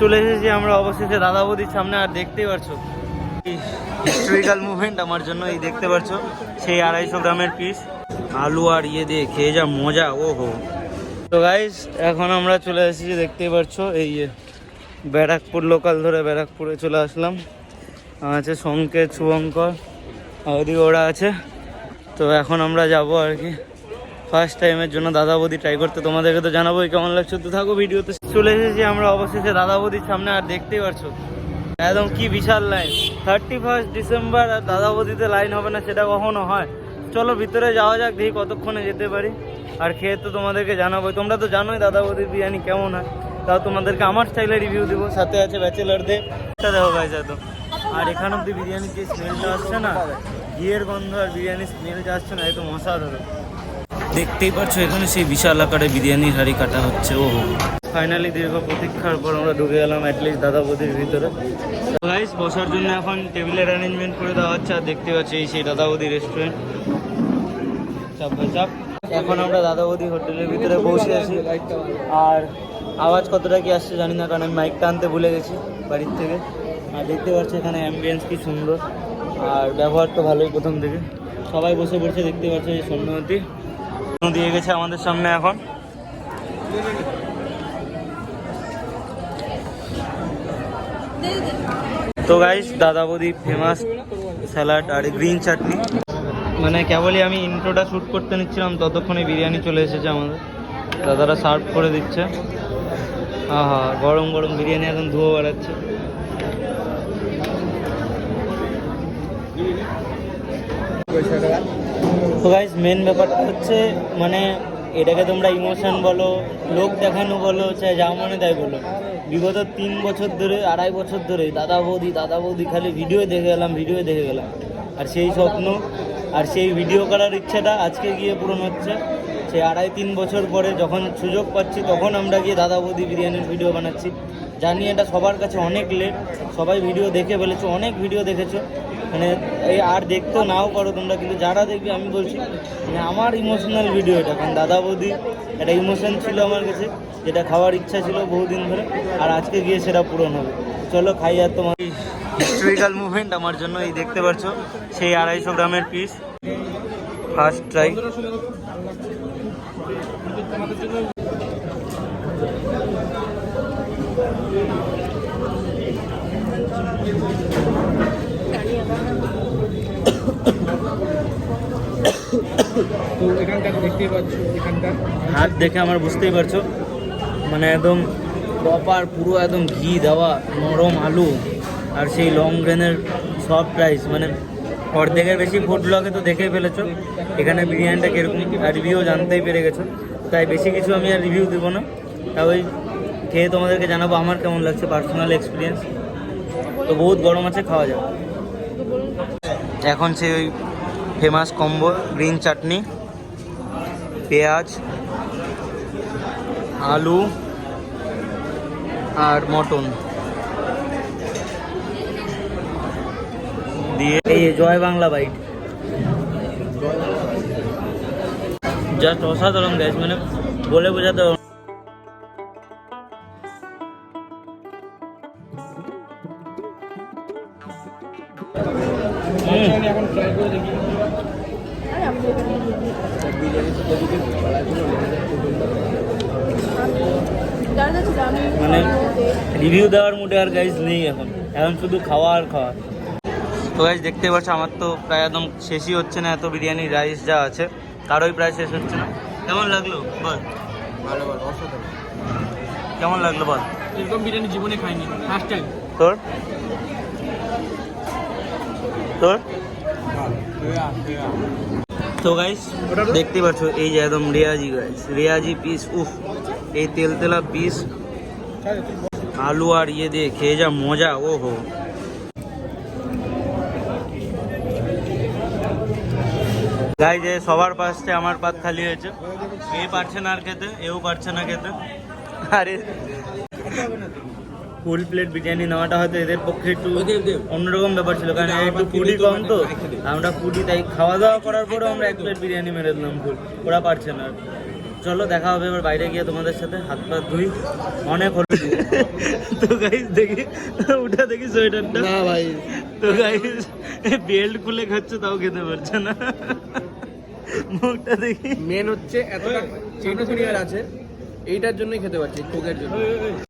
চলে এসেছি আমরা অবশেষে দাদা বৌদির সামনে। আর দেখতেই পারছো হিস্টোরিক্যাল মুভমেন্ট আমার জন্য। এই দেখতে পারছো সেই 250 গ্রামের পিস আলু আর ইয়ে দিয়ে খেয়ে যা মজা, ও হো। তো গাইস এখন আমরা চলে এসেছি, দেখতেই পারছো এই ব্যারাকপুর লোকাল ধরে ব্যারাকপুরে চলে আসলাম। আছে সংকেত, শুভঙ্কর, ওদিকে ওরা আছে। তো এখন আমরা যাব আর কি ফার্স্ট টাইমের জন্য দাদা বৌদি ট্রাই করতে। তোমাদেরকে তো জানাবোই কেমন লাগছে, তো থাকো ভিডিওতে। চলে এসেছি আমরা অবশেষে দাদা বৌদির সামনে। আর দেখতেই পারছো একদম কি বিশাল লাইন। 31 ডিসেম্বর আর দাদা বৌদিতে লাইন হবে না সেটা কখনো হয়? চলো ভিতরে যাওয়া যাক, দেখি কতক্ষণে যেতে পারি। আর খেয়ে তো তোমাদেরকে জানাবোই, তোমরা তো জানোই দাদা বৌদির বিরিয়ানি কেমন হয়। তাও তোমাদেরকে আমার স্টাইলে রিভিউ দেবো। সাথে আছে ব্যাচেলারদের, দেখো গাইস একদম। আর এখান অব্দি বিরিয়ানির যে স্মেলটা আসছে না, ঘিয়ের গন্ধ আর বিরিয়ানির স্মেল যা আসছে না, একদম অসাধারণ। দেখতেই পাচ্ছ এখানে সেই বিশাল আকারে বিরিয়ানির হাঁড়ি কাটা হচ্ছে। ও ফাইনালি দীর্ঘ প্রতীক্ষার পর আমরা ঢুকে গেলাম অ্যাটলিস্ট দাদা বৌদির ভিতরে। গাইস বসার জন্য এখন টেবিলের অ্যারেঞ্জমেন্ট করে দেওয়া হচ্ছে। আর দেখতে পাচ্ছি এই সেই দাদা বৌদি রেস্টুরেন্ট। চাপ ভাই চাপ। এখন আমরা দাদা বৌদি হোটেলের ভিতরে বসে আছি। আর আওয়াজ কতটা কি আসছে জানি না, কারণ আমি মাইকটা আনতে ভুলে গেছি বাড়ির থেকে। আর দেখতে পাচ্ছি এখানে অ্যাম্বিয়েন্স কি সুন্দর, আর ব্যবহার তো ভালোই প্রথম থেকে। সবাই বসে পড়ছে, দেখতে পাচ্ছি এই সন্ন্যতি দিয়ে গেছে আমাদের সামনে এখন। তো গাইস দাদা বৌদি ফেমাস স্যালাড আর গ্রিন চাটনি। মানে কেবলই আমি ইন্ট্রোটা শ্যুট করতে নিচ্ছিলাম, ততক্ষণে বিরিয়ানি চলে এসেছে আমাদের। দাদারা সার্ভ করে দিচ্ছে। আহা গরম গরম বিরিয়ানি এখন ধুয়ে বেড়াচ্ছে। তো গাইস মেন ব্যাপারটা হচ্ছে, মানে এটাকে তোমরা ইমোশন বলো, লোক দেখানো বলো, চাই যা মনে তাই বলো, বিগত 3 বছর ধরে 2.5 বছর ধরে দাদা বৌদি খালি ভিডিও দেখে গেলাম। আর সেই স্বপ্ন আর সেই ভিডিও করার ইচ্ছাটা আজকে গিয়ে পূরণ হচ্ছে। সেই 2.5-3 বছর পরে যখন সুযোগ পাচ্ছি, তখন আমরা গিয়ে দাদা বৌদি বিরিয়ানির ভিডিও বানাচ্ছি। জানি এটা সবার কাছে অনেক লেট, সবাই ভিডিও দেখে ফেলেছো, অনেক ভিডিও দেখেছো, মানে এই আর দেখতেও নাও পারো তোমরা, কিন্তু যারা দেখবে আমি বলছি মানে আমার ইমোশনাল ভিডিও এটা। কারণ দাদা বৌদি একটা ইমোশন ছিল আমার কাছে, যেটা খাওয়ার ইচ্ছা ছিল বহুদিন ধরে, আর আজকে গিয়ে সেটা পূরণ হবে। চলো খাই। আর তোমার হিস্টোরিক্যাল মুভমেন্ট আমার জন্য। এই দেখতে পাচ্ছ সেই 250 গ্রামের পিস ফার্স্ট ট্রাই। তো এখানকার দেখতেই পাচ্ছ, এখানকার হাত দেখে আমার বুঝতেই পারছো, মানে একদম প্রপার পুরো একদম ঘি দেওয়া নরম আলু, আর সেই লং গ্রেনের সফট রাইস। মানে অর্ধেকের বেশি ফুড ব্লগে তো দেখেই ফেলেছো এখানে বিরিয়ানিটা কীরকম, আর রিভিউ জানতেই পেরে গেছো। তাই বেশি কিছু আমি আর রিভিউ দেবো না, তাই ওই খেয়ে তোমাদেরকে জানাবো আমার কেমন লাগছে, পার্সোনাল এক্সপিরিয়েন্স। তো বহুত গরম আছে, খাওয়া যাবে। এখন সেই ওই ফেমাস কম্বো গ্রিন চাটনি, পেঁয়াজ, আলু আর মটন দিয়ে এই জয় বাংলা বাইট। জাস্ট অসাধারণ গ্যাস, মানে বলে বোঝাতে পারবো না। এখন ট্রাই করে দেখি। মানে রিভিউ দেওয়ার মুডে আর গাইজ নেই এখন শুধু খাওয়া আর খাওয়া। তো গাইজ দেখতে পাচ্ছ আমার তো প্রায় একদম শেষই হচ্ছে না, এত বিরিয়ানি রাইস যা আছে তারই প্রায় শেষ হচ্ছে না। কেমন লাগলো বল? ভালো অসাধারণ। কেমন লাগলো বল? এরকম বিরিয়ানি জীবনে খাইনি, ফার্স্ট টাইম। তোর তো গাইস দেখতেই পাচ্ছ এই যে একদম রেয়াজি পিস, উফ এই তেলতেলা পিস, আলু আর ইয়ে দিয়ে খেয়ে যা মজা, ও হো। গাইস যে সবার পাশে আমার পাত খালি হয়েছে, এ পারছে না আর খেতে, এও পারছে না খেতে। আরে ফুল প্লেট বিরিয়ানি নেওয়াটা হয়তো এদের পক্ষে একটু অন্যরকম ব্যাপার ছিল, কারণ একটু ফুডি কম, তো আমরা ফুডি, তাই খাওয়া দাওয়া করার পরেও আমরা 1 প্লেট বিরিয়ানি মেরে দিলাম ফুল। ওরা পারছে না। চলো দেখা হবে এবার বাইরে গিয়ে তোমাদের সাথে, হাত পা ধুই, অনেক হলো। তো গাইস দেখি উঠা দেখি সোয়েটারটা, না ভাই, তো গাইস বেল্ট খুলে খাচ্ছে তাও খেতে পারছে না, মুখটা দেখি। মেন হচ্ছে এতটা চেটকুনি আর আছে, এইটার জন্যই খেতে পারছি, কোকের জন্য।